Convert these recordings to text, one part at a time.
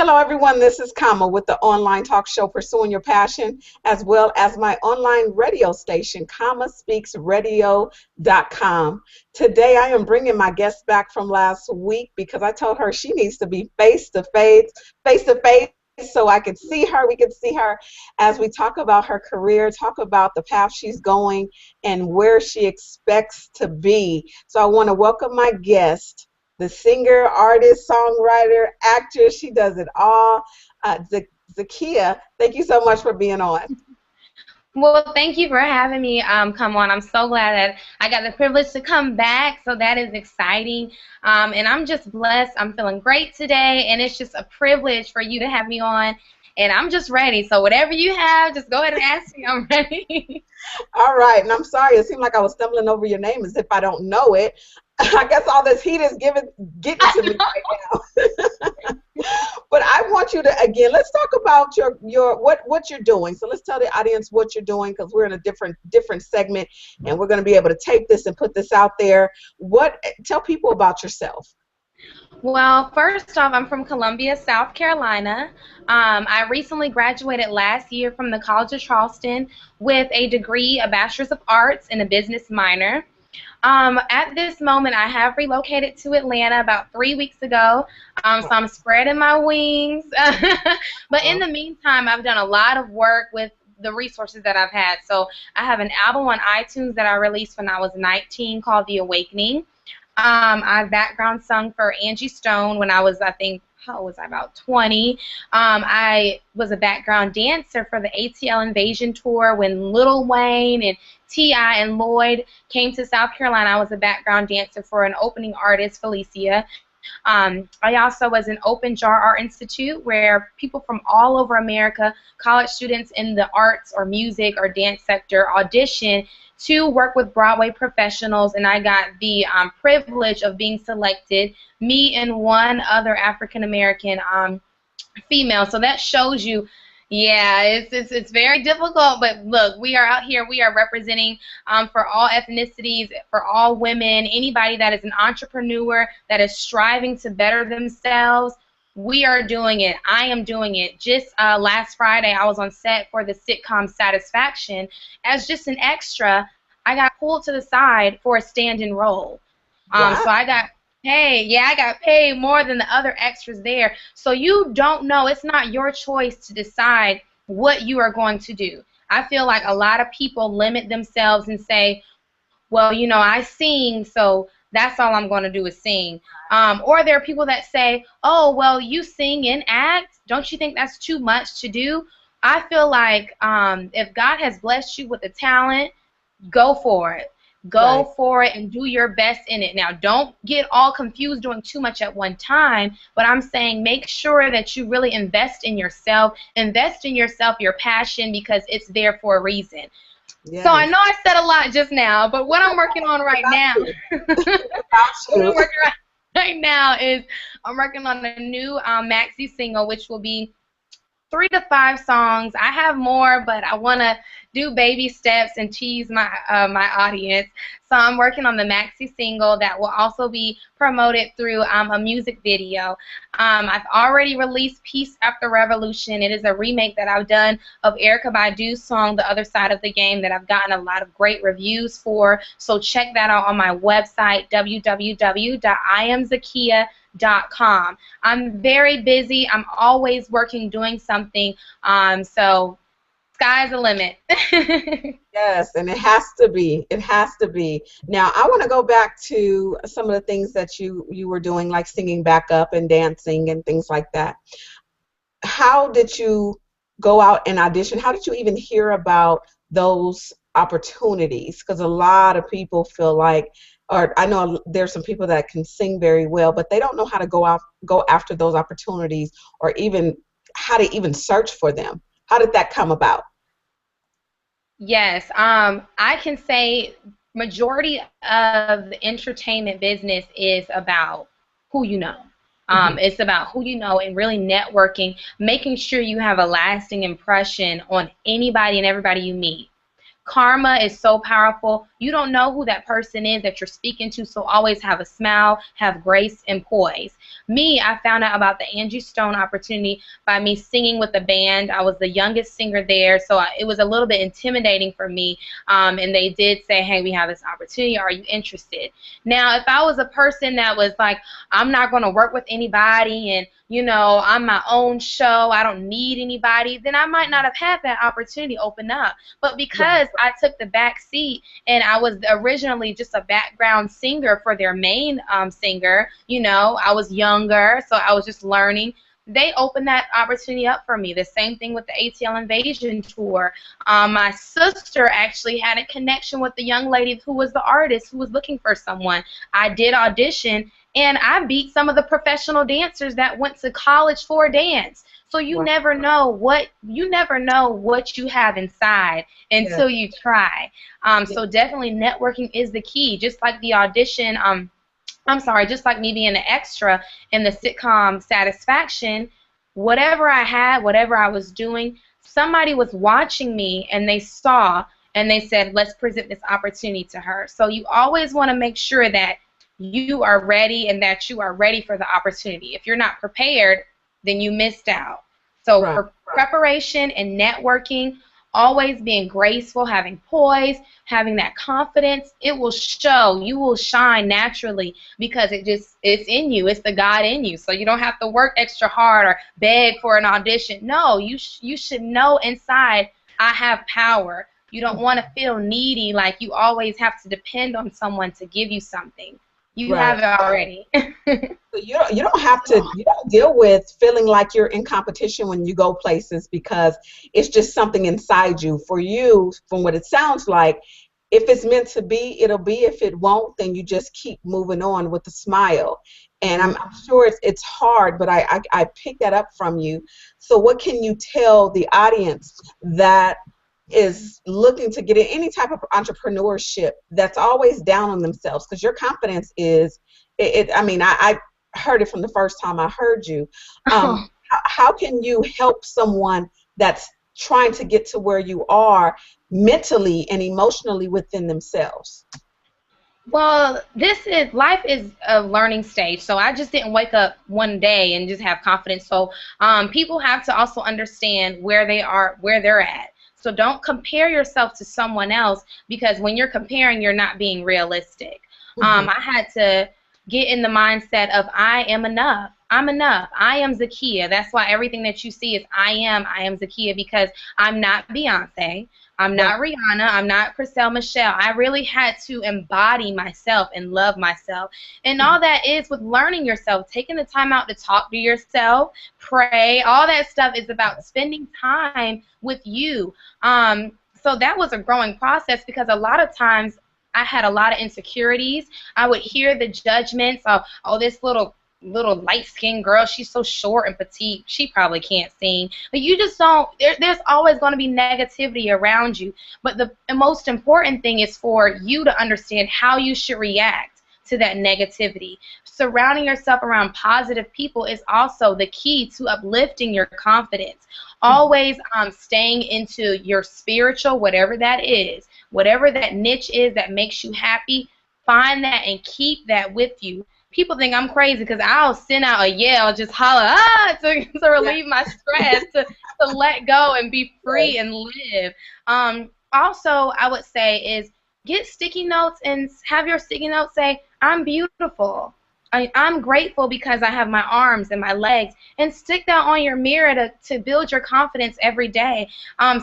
Hello, everyone. This is Kama with the online talk show Pursuing Your Passion, as well as my online radio station, kamaspeaksradio.com. Today, I am bringing my guest back from last week because I told her she needs to be face to face, so I could see her. We could see her as we talk about her career, talk about the path she's going, and where she expects to be. So I want to welcome my guest, the singer, artist, songwriter, actress. She does it all. Zakiya, thank you so much for being on. Well, thank you for having me come on. I'm so glad that I got the privilege to come back, so that is exciting. And I'm just blessed. I'm feeling great today, and it's just a privilege for you to have me on. And I'm just ready. So whatever you have, just go ahead and ask me. I'm ready. All right. And I'm sorry. It seemed like I was stumbling over your name as if I don't know it. I guess all this heat is getting to me right now. But I want you to, again, let's talk about what you're doing. So let's tell the audience what you're doing, because we're in a different segment, and we're going to be able to tape this and put this out there. Tell people about yourself. Well, first off, I'm from Columbia, South Carolina. I recently graduated last year from the College of Charleston with a degree, a Bachelor's of Arts, and a business minor. At this moment, I have relocated to Atlanta about 3 weeks ago, so I'm spreading my wings. But in the meantime, I've done a lot of work with the resources that I've had. So I have an album on iTunes that I released when I was 19 called The Awakening. I background sung for Angie Stone when I was, I think, how was I, about 20. I was a background dancer for the ATL Invasion Tour when Lil Wayne and T.I. and Lloyd came to South Carolina. I was a background dancer for an opening artist, Felicia. I also was in Open Jar Art Institute, where people from all over America, college students in the arts or music or dance sector, audition to work with Broadway professionals, and I got the privilege of being selected, me and one other African-American female. So that shows you, yeah, it's very difficult, but look, we are out here, we are representing for all ethnicities, for all women, anybody that is an entrepreneur, that is striving to better themselves. We are doing it. I am doing it. Just last Friday, I was on set for the sitcom Satisfaction. As just an extra, I got pulled to the side for a stand-in role. Wow. So I got paid. Yeah, I got paid more than the other extras there. So you don't know. It's not your choice to decide what you are going to do. I feel like a lot of people limit themselves and say, well, you know, I sing, so that's all I'm going to do is sing. Or there are people that say, oh, well, you sing and act. Don't you think that's too much to do? I feel like if God has blessed you with a talent, go for it. Go for it and do your best in it. Now, don't get all confused doing too much at one time, but I'm saying make sure that you really invest in yourself, your passion, because it's there for a reason. Yes. So I know I said a lot just now, but what I'm working on right now, is I'm working on a new maxi single, which will be 3 to 5 songs. I have more, but I want to do baby steps and tease my my audience. So I'm working on the maxi single that will also be promoted through a music video. I've already released Peace After Revolution. It is a remake that I've done of Erykah Badu's song, The Other Side of the Game, that I've gotten a lot of great reviews for. So check that out on my website, www.iamzakiya.com. I'm very busy. I'm always working, doing something. So sky's the limit. Yes, and it has to be. It has to be. Now, I want to go back to some of the things that you were doing, like singing backup and dancing and things like that. How did you go out and audition? How did you even hear about those opportunities? Because a lot of people feel like, or I know there's some people that can sing very well, but they don't know how to go after those opportunities, or even how to even search for them. How did that come about? Yes, I can say majority of the entertainment business is about who you know. It's about who you know and really networking, making sure you have a lasting impression on anybody and everybody you meet. Karma is so powerful. You don't know who that person is that you're speaking to, so always have a smile, have grace and poise. Me, I found out about the Angie Stone opportunity by me singing with the band. I was the youngest singer there, so it was a little bit intimidating for me, and they did say, hey, we have this opportunity. Are you interested? Now, if I was a person that was like, I'm not going to work with anybody and, you know, I'm my own show, I don't need anybody, then I might not have had that opportunity open up. But because I took the back seat and I was originally just a background singer for their main singer, you know, I was younger, so I was just learning. They opened that opportunity up for me. The same thing with the ATL Invasion tour. My sister actually had a connection with the young lady who was the artist who was looking for someone. I did audition, and I beat some of the professional dancers that went to college for dance. So you never know what you have inside until you try. So definitely networking is the key. Just like the audition. Just like me being an extra in the sitcom Satisfaction, whatever I had, whatever I was doing, somebody was watching me and they saw and they said, let's present this opportunity to her. So you always want to make sure that you are ready and that you are ready for the opportunity. If you're not prepared, then you missed out. So for preparation and networking, always being graceful, having poise, having that confidence, it will show. You will shine naturally because it's in you. It's the God in you. So you don't have to work extra hard or beg for an audition. No, you should know inside, I have power. You don't want to feel needy, like you always have to depend on someone to give you something. You have it already. You don't have to, you don't deal with feeling like you're in competition when you go places because it's just something inside you. For you, from what it sounds like, if it's meant to be, it'll be. If it won't, then you just keep moving on with a smile. And I'm sure it's hard, but I picked that up from you. So what can you tell the audience that is looking to get in any type of entrepreneurship that's always down on themselves? Because your confidence is, I mean, I heard it from the first time I heard you. How can you help someone that's trying to get to where you are mentally and emotionally within themselves? Well, life is a learning stage. So I just didn't wake up one day and just have confidence. So people have to also understand where they are, where they're at. So don't compare yourself to someone else, because when you're comparing, you're not being realistic. I had to get in the mindset of I am enough. I'm enough. I am Zakiya. That's why everything that you see is I am Zakiya, because I'm not Beyonce. I'm not Rihanna. I'm not Chriselle Michelle. I really had to embody myself and love myself. And all that is with learning yourself, taking the time out to talk to yourself, pray, all that stuff is about spending time with you. So that was a growing process, because a lot of times I had a lot of insecurities. I would hear the judgments of, oh, this little light-skinned girl, she's so short and petite, she probably can't sing. But you just don't, there's always going to be negativity around you. But the most important thing is for you to understand how you should react to that negativity. Surrounding yourself around positive people is also the key to uplifting your confidence. Always staying into your spiritual, whatever that is, whatever that niche is that makes you happy, find that and keep that with you. People think I'm crazy because I'll send out a yell, just holler, to relieve my stress, to let go and be free and live. Also, I would say is get sticky notes and have your sticky notes say, I'm beautiful. I'm grateful because I have my arms and my legs, and stick that on your mirror to build your confidence every day.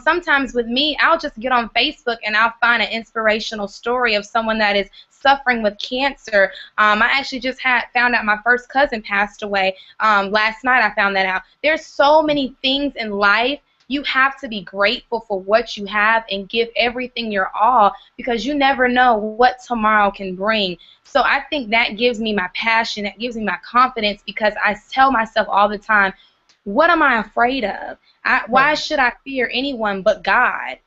Sometimes with me, I'll just get on Facebook and I'll find an inspirational story of someone that is suffering with cancer. I actually just found out my first cousin passed away last night. I found that out. There's so many things in life. You have to be grateful for what you have and give everything your all, because you never know what tomorrow can bring. So I think that gives me my passion, that gives me my confidence, because I tell myself all the time, what am I afraid of? Why should I fear anyone but God?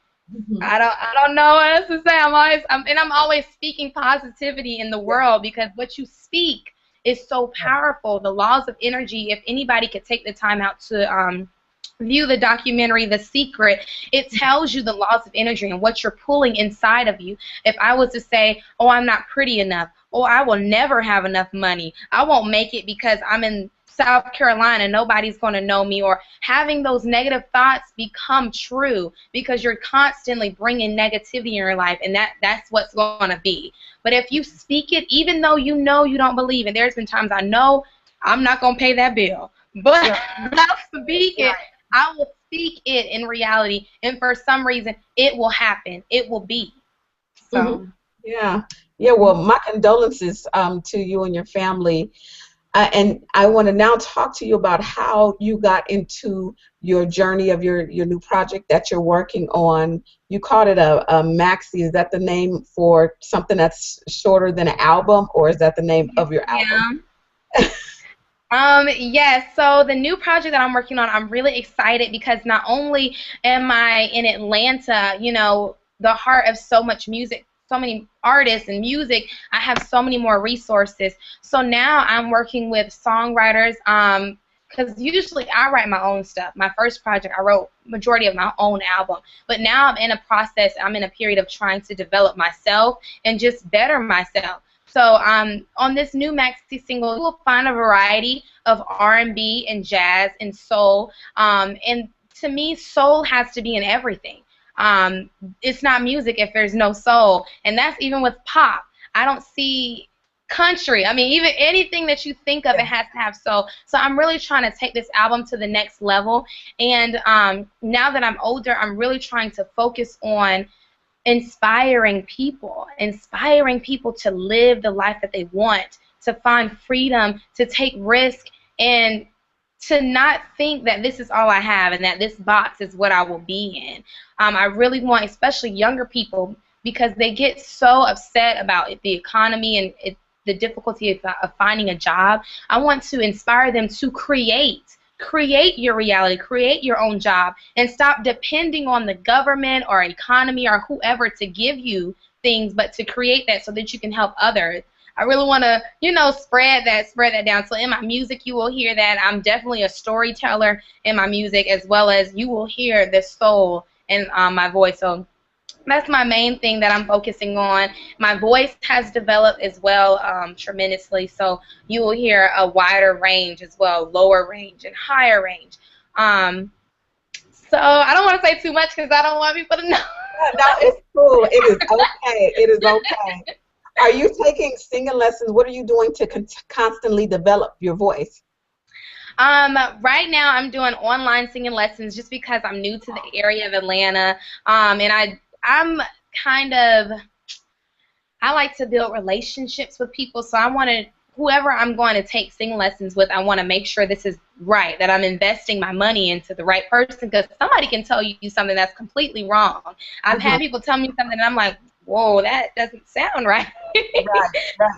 I don't know what else to say. I'm always speaking positivity in the world, because what you speak is so powerful. The laws of energy, if anybody could take the time out to view the documentary The Secret, it tells you the laws of energy and what you're pulling inside of you. If I was to say, oh, I'm not pretty enough, oh, I will never have enough money, I won't make it because I'm in South Carolina, nobody's going to know me, or having those negative thoughts become true because you're constantly bringing negativity in your life, and that's what's going to be. But if you speak it, even though you know you don't believe, and there's been times I know I'm not going to pay that bill, but I'll speak it. I will speak it in reality, and for some reason, it will happen. It will be. So. Yeah. Yeah. Well, my condolences to you and your family. And I want to now talk to you about how you got into your journey of your new project that you're working on. You called it a maxi. Is that the name for something that's shorter than an album, or is that the name of your album? Yeah. Yes, so the new project that I'm working on, I'm really excited because not only am I in Atlanta, you know, the heart of so much music, so many artists and music, I have so many more resources. So now I'm working with songwriters, because usually I write my own stuff. My first project, I wrote majority of my own album. But now I'm in a process, I'm in a period of trying to develop myself and just better myself. So on this new maxi single, you will find a variety of R&B and jazz and soul. And to me, soul has to be in everything. It's not music if there's no soul. And that's even with pop. I don't see country. I mean, even anything that you think of, it has to have soul. So I'm really trying to take this album to the next level. And now that I'm older, I'm really trying to focus on inspiring people to live the life that they want, to find freedom, to take risk, and to not think that this is all I have and that this box is what I will be in. I really want, especially younger people, because they get so upset about the economy and the difficulty of finding a job. I want to inspire them to create your reality, create your own job, and stop depending on the government or economy or whoever to give you things, but to create that so that you can help others. I really want to, you know, spread that down. So in my music, you will hear that. I'm definitely a storyteller in my music, as well as you will hear the soul in my voice. So that's my main thing that I'm focusing on. My voice has developed as well tremendously, so you will hear a wider range as well, lower range and higher range. So I don't want to say too much because I don't want people to know. No, it's cool. It is okay. It is okay. Are you taking singing lessons? What are you doing to constantly develop your voice? Right now I'm doing online singing lessons just because I'm new to the area of Atlanta, and I'm kind of, I like to build relationships with people, so I want to, whoever I'm going to take singing lessons with, I want to make sure this is right, that I'm investing my money into the right person, because somebody can tell you something that's completely wrong. I've had people tell me something and I'm like, whoa, that doesn't sound right.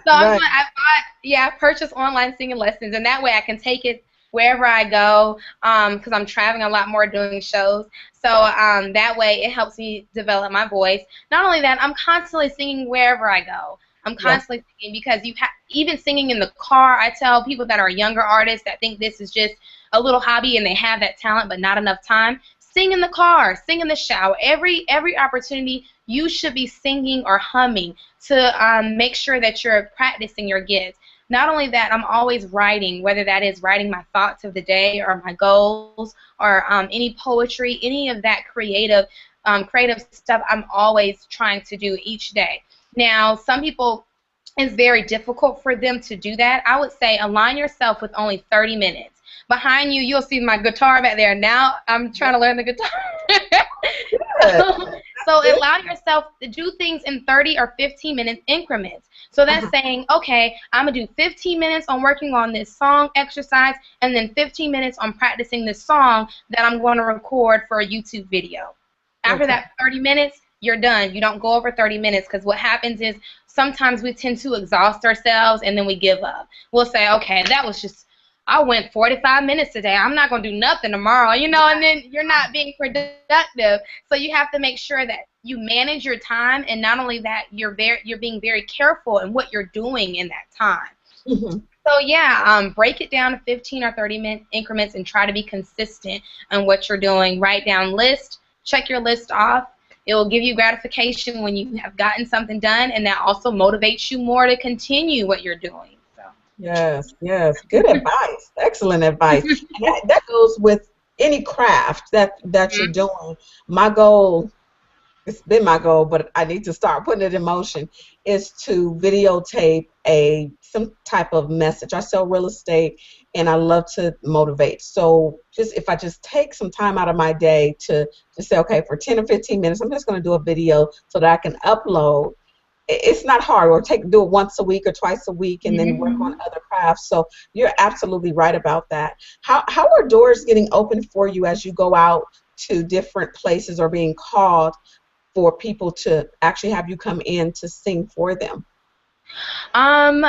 So I purchased online singing lessons, and that way I can take it wherever I go, because I'm traveling a lot more doing shows. So that way it helps me develop my voice. Not only that, I'm constantly singing wherever I go. I'm constantly singing because even singing in the car, I tell people that are younger artists that think this is just a little hobby and they have that talent but not enough time. Sing in the car, sing in the shower. Every opportunity, you should be singing or humming to make sure that you're practicing your gifts. Not only that, I'm always writing, whether that is writing my thoughts of the day or my goals or any poetry, any of that creative stuff I'm always trying to do each day. Now, some people, it's very difficult for them to do that. I would say align yourself with only 30 minutes. Behind you, you'll see my guitar back there. Now I'm trying to learn the guitar. So allow yourself to do things in 30 or 15 minutes increments. So that's saying, okay, I'm going to do 15 minutes on working on this song exercise and then 15 minutes on practicing this song that I'm going to record for a YouTube video. After that 30 minutes, you're done. You don't go over 30 minutes, because what happens is sometimes we tend to exhaust ourselves and then we give up. We'll say, okay, that was just, I went 45 minutes today. I'm not going to do nothing tomorrow, you know, and then you're not being productive. So you have to make sure that you manage your time, and not only that, you're being very careful in what you're doing in that time. Mhm. So yeah, break it down to 15 or 30-minute increments and try to be consistent on what you're doing. Write down list, check your list off. It will give you gratification when you have gotten something done, and that also motivates you more to continue what you're doing. So. Yes, yes. Good advice. Excellent advice. And that goes with any craft that you're doing. My goal, it's been my goal, but I need to start putting it in motion, is to videotape some type of message. I sell real estate and I love to motivate. So just if I just take some time out of my day to say, okay, for 10 or 15 minutes, I'm just going to do a video so that I can upload. It's not hard, or do it once a week or twice a week and then work on Mhm. other crafts. So you're absolutely right about that. How are doors getting open for you as you go out to different places or being called for people to actually have you come in to sing for them? Um,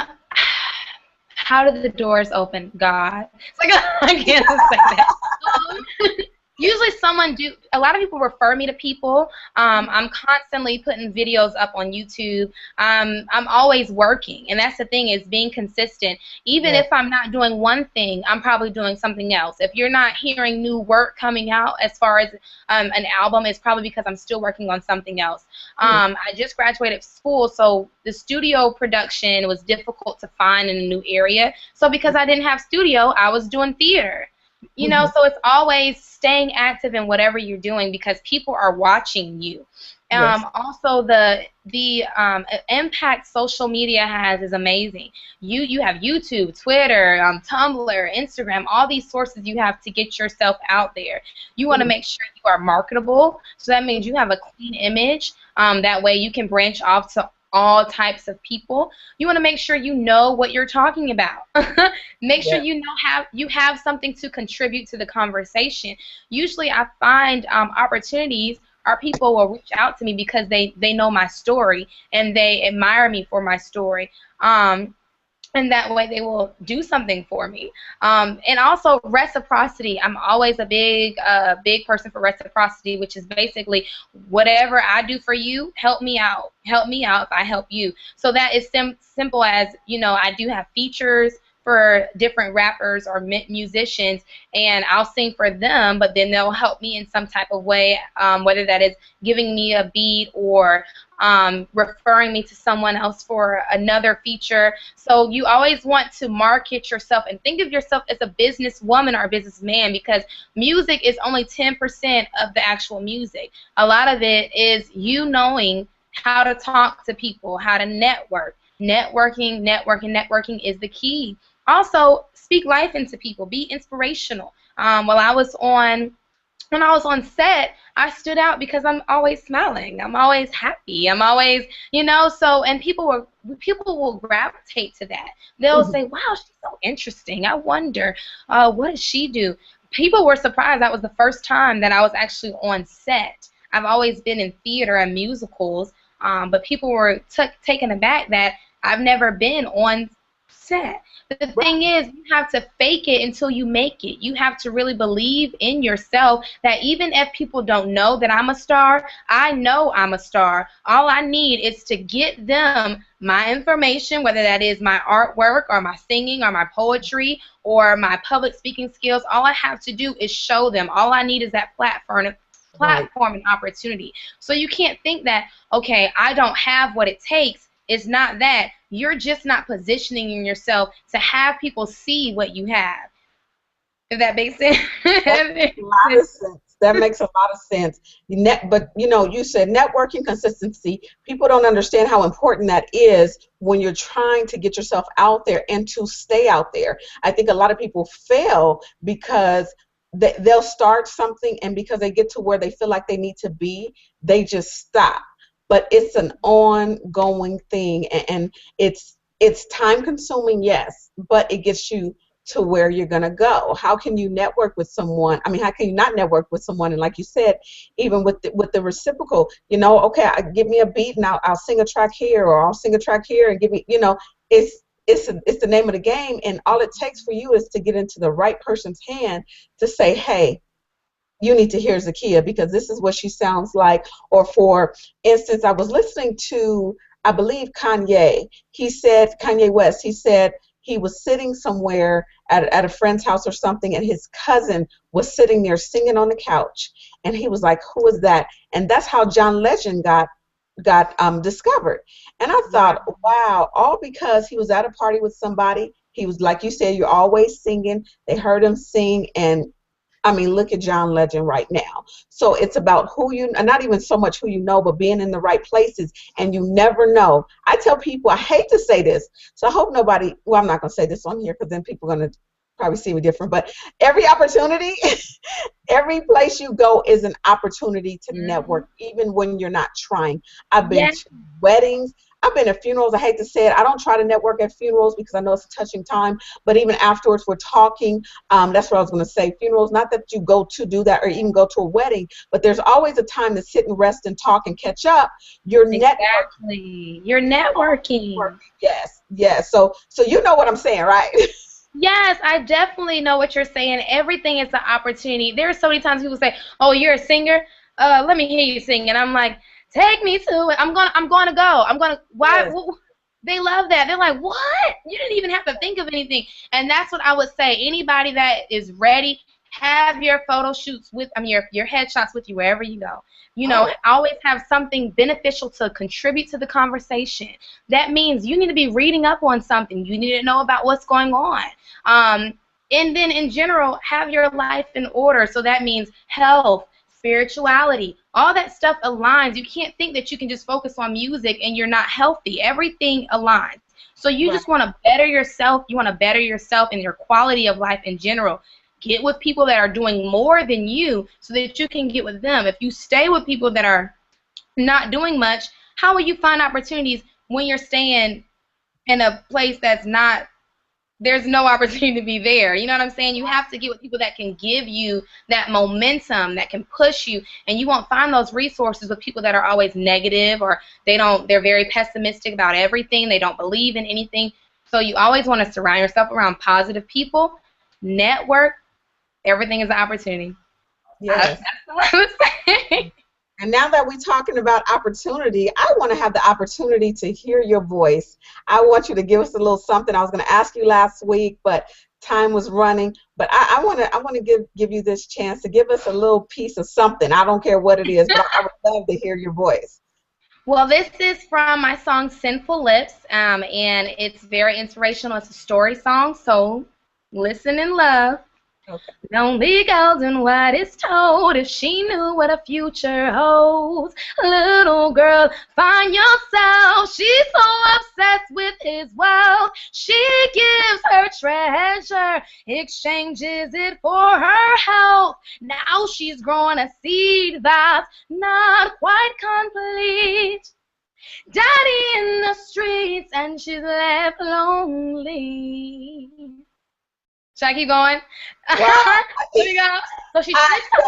how did the doors open? God, it's like I can't say that. Usually someone do, a lot of people refer me to people. I'm constantly putting videos up on YouTube. I'm always working, and that's the thing, is being consistent. Even Yeah. if I'm not doing one thing, I'm probably doing something else. If you're not hearing new work coming out as far as an album, it's probably because I'm still working on something else. Mm. I just graduated school, so the studio production was difficult to find in a new area. So because I didn't have studio, I was doing theater. Mhm. So it's always staying active in whatever you're doing because people are watching you. Yes. Also, the impact social media has is amazing. You have YouTube, Twitter, Tumblr, Instagram, all these sources you have to get yourself out there. You want to Mhm. make sure you are marketable, so that means you have a clean image. That way you can branch off to all types of people. You want to make sure you know what you're talking about. Make sure Yeah. you have something to contribute to the conversation. Usually, I find opportunities, or people will reach out to me because they know my story and they admire me for my story. And that way they will do something for me. And also reciprocity. I'm always a big person for reciprocity, which is basically whatever I do for you, help me out. Help me out if I help you. So that is simple as, I do have features for different rappers or musicians, and I'll sing for them, but then they'll help me in some type of way, whether that is giving me a beat or referring me to someone else for another feature. So you always want to market yourself and think of yourself as a businesswoman or a businessman, because music is only 10% of the actual music. A lot of it is you knowing how to talk to people, how to network. Networking is the key. Also, speak life into people. Be inspirational. When I was on set, I stood out because I'm always smiling. I'm always happy. I'm always, and people will gravitate to that. They'll Mhm. say, "Wow, she's so interesting. I wonder, what does she do?" People were surprised. That was the first time that I was actually on set. I've always been in theater and musicals, but people were taken aback that I've never been on set. The thing Right. is, you have to fake it until you make it. You have to really believe in yourself that even if people don't know that I'm a star, I know I'm a star. All I need is to get them my information, whether that is my artwork or my singing or my poetry or my public speaking skills. All I have to do is show them. All I need is that Right. platform and opportunity. So you can't think that, okay, I don't have what it takes. It's not that. You're just not positioning yourself to have people see what you have. If that makes sense. That makes a lot of sense. That makes a lot of sense. But you said networking consistency. People don't understand how important that is when you're trying to get yourself out there and to stay out there. I think a lot of people fail because they'll start something, and because they get to where they feel like they need to be, they just stop. But it's an ongoing thing, and it's time consuming, yes, but it gets you to where you're going to go. How can you network with someone? I mean, how can you not network with someone? And like you said, even with the reciprocal, okay, give me a beat and I'll sing a track here, or I'll sing a track here, and give me, it's the name of the game. And all it takes for you is to get into the right person's hand to say, hey, you need to hear Zakiya because this is what she sounds like. Or for instance, I was listening to, I believe, Kanye West. He said, he was sitting somewhere at a friend's house or something, and his cousin was sitting there singing on the couch, and he was like, "Who is that?" And that's how John Legend got discovered. And I thought, wow, all because he was at a party with somebody. He was, like you said, you're always singing. They heard him sing, and I mean, look at John Legend right now. So it's about who you, not even so much who you know, but being in the right places, and you never know. I tell people, I hate to say this, so I hope nobody, well, I'm not going to say this on here because then people are going to probably see me different, but every opportunity, every place you go is an opportunity to network, even when you're not trying. I've been to weddings. I've been at funerals. I hate to say it. I don't try to network at funerals because I know it's a touching time. But even afterwards, we're talking. That's what I was going to say. Funerals, not that you go to do that or even go to a wedding, but there's always a time to sit and rest and talk and catch up. You're networking. You're networking. Yes, yes. So you know what I'm saying, right? Yes, I definitely know what you're saying. Everything is an opportunity. There are so many times people say, "Oh, you're a singer. Let me hear you sing," and I'm like, "Take me to it. I'm gonna go. I'm gonna." Why? Yes. They love that. They're like, "What? You didn't even have to think of anything." And that's what I would say. Anybody that is ready, have your photo shoots with, your headshots with you wherever you go. You know, always have something beneficial to contribute to the conversation. That means you need to be reading up on something. You need to know about what's going on. And then in general, have your life in order. So that means health, spirituality, all that stuff aligns. You can't think that you can just focus on music and you're not healthy. Everything aligns. So you just want to better yourself. You want to better yourself and your quality of life in general. Get with people that are doing more than you so that you can get with them. If you stay with people that are not doing much, how will you find opportunities when you're staying in a place that's not, there's no opportunity to be there? You know what I'm saying? You have to get with people that can give you that momentum, that can push you, and you won't find those resources with people that are always negative, or they're very pessimistic about everything. They don't believe in anything. So you always want to surround yourself around positive people, network. Everything is an opportunity. Yes. That's what I'm saying. And now that we're talking about opportunity, I want to have the opportunity to hear your voice. I want you to give us a little something. I was going to ask you last week, but time was running. But I want to give you this chance to give us a little piece of something. I don't care what it is, but I would love to hear your voice. Well, this is from my song Sinful Lips, and it's very inspirational. It's a story song, so listen and love. Okay. Lonely girls and what is told, if she knew what a future holds. Little girl, find yourself. She's so obsessed with his wealth. She gives her treasure, exchanges it for her health. Now she's growing a seed that's not quite complete. Daddy in the streets and she's left lonely. Should I keep going? Wow. Here we go. So she tricks her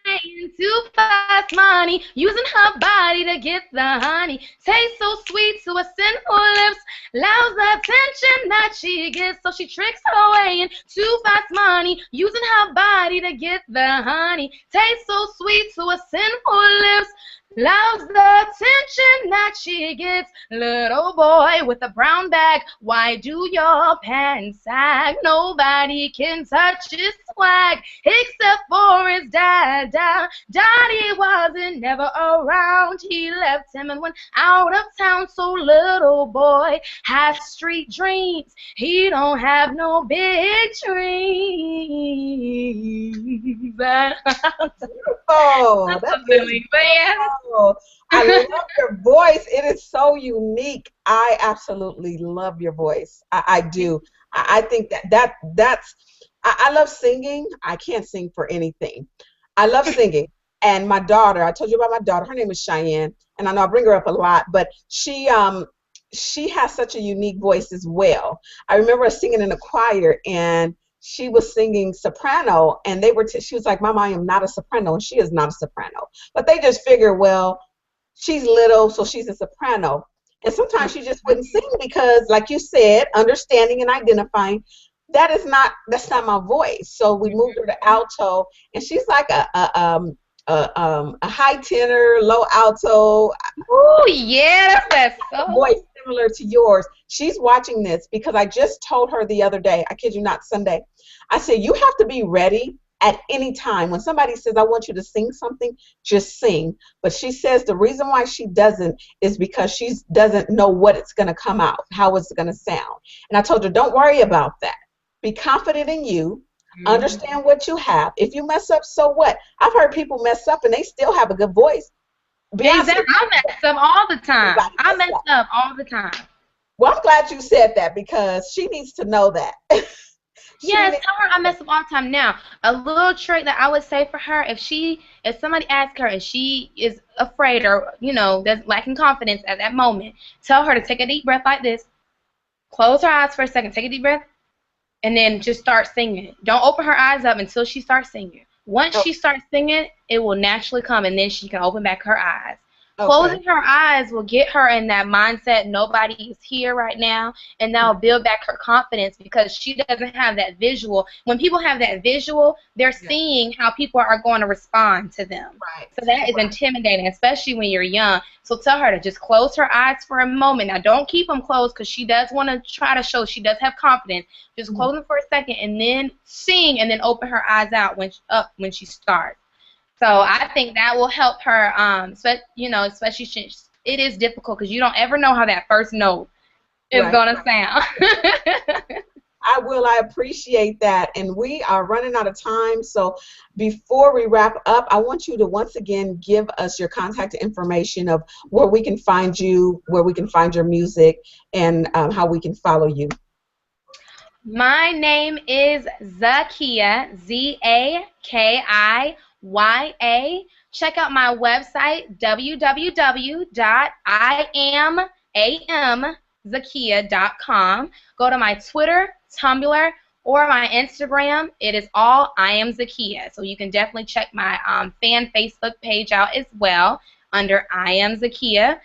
way into fast money, using her body to get the honey. Tastes so sweet to her sinful lips, loves the attention that she gets. So she tricks her way into fast money, using her body to get the honey. Tastes so sweet to her sinful lips, loves the attention that she gets. Little boy with a brown bag, why do your pants sag? Nobody can touch his swag except for his dad. Daddy wasn't never around. He left him and went out of town. So little boy has street dreams. He don't have no big dreams. Oh, that's really, but yeah. I love your voice. It is so unique. I absolutely love your voice. I do. I think that's I love singing. I can't sing for anything. I love singing. And my daughter, I told you about my daughter. Her name is Cheyenne, and I know I bring her up a lot, but she has such a unique voice as well. I remember her singing in a choir, and she was singing soprano, and she was like, "Mama, I am not a soprano," and she is not a soprano. But they just figure, well, she's little, so she's a soprano. And sometimes she just wouldn't sing because, like you said, understanding and identifying, that's not my voice. So we moved her to alto, and she's like a high tenor, low alto. Oh yeah, that's that soul. Voice similar to yours. She's watching this because I just told her the other day, I kid you not, Sunday, I said, you have to be ready at any time. When somebody says, I want you to sing something, just sing. But she says the reason why she doesn't is because she doesn't know what it's going to come out, how it's going to sound. And I told her, don't worry about that. Be confident in you. Understand what you have. If you mess up, so what? I've heard people mess up and they still have a good voice. Exactly. I mess up all the time. I mess up all the time. Well, I'm glad you said that because she needs to know that. Yes, tell her I mess up all the time. Now, a little trick that I would say for her, if somebody asks her and she is afraid or, that's lacking confidence at that moment, tell her to take a deep breath like this, close her eyes for a second, take a deep breath, and then just start singing. Don't open her eyes up until she starts singing. Once she starts singing, it will naturally come, and then she can open back her eyes. Okay. Closing her eyes will get her in that mindset, nobody is here right now, and that will build back her confidence because she doesn't have that visual. When people have that visual, they're seeing how people are going to respond to them. Right. So that is intimidating, especially when you're young. So tell her to just close her eyes for a moment. Now, don't keep them closed because she does want to try to show she does have confidence. Just close them for a second and then sing and then open her eyes out when she starts. So I think that will help her, especially since it is difficult because you don't ever know how that first note is going to sound. I appreciate that. And we are running out of time. So before we wrap up, I want you to once again give us your contact information of where we can find you, where we can find your music, and how we can follow you. My name is Zakiya, Zakiya. Check out my website, www.iamzakiya.com. Go to my Twitter, Tumblr, or my Instagram. It is all I Am Zakiya. So you can definitely check my fan Facebook page out as well under I Am Zakiya.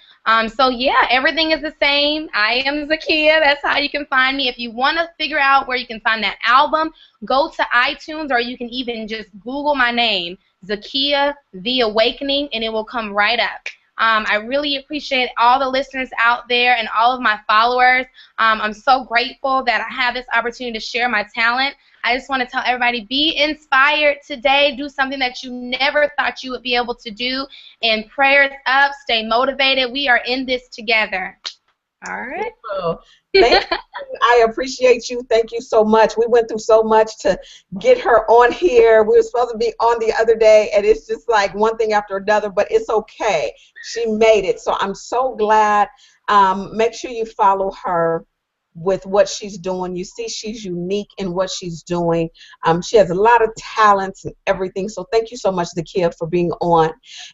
So yeah, everything is the same. I Am Zakiya. That's how you can find me. If you want to figure out where you can find that album, go to iTunes, or you can even just Google my name, Zakiya The Awakening, and it will come right up. I really appreciate all the listeners out there and all of my followers. I'm so grateful that I have this opportunity to share my talent. I just want to tell everybody, be inspired today. Do something that you never thought you would be able to do. And prayers up. Stay motivated. We are in this together. All right. Thank you. I appreciate you. Thank you so much. We went through so much to get her on here. We were supposed to be on the other day, and it's just like one thing after another, but it's okay. She made it. So I'm so glad. Make sure you follow her with what she's doing. You see she's unique in what she's doing. She has a lot of talents and everything. So thank you so much, Zakiya, for being on.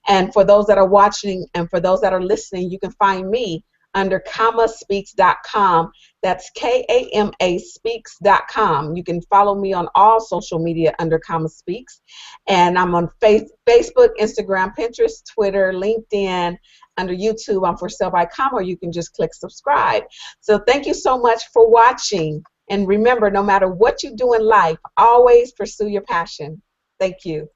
And for those that are watching and for those that are listening, you can find me under kamaspeaks.com. That's KAMA speaks.com. You can follow me on all social media under Kama Speaks. And I'm on Facebook, Instagram, Pinterest, Twitter, LinkedIn. Under YouTube, I'm for sale by Kama, or you can just click subscribe. So thank you so much for watching. And remember, no matter what you do in life, always pursue your passion. Thank you.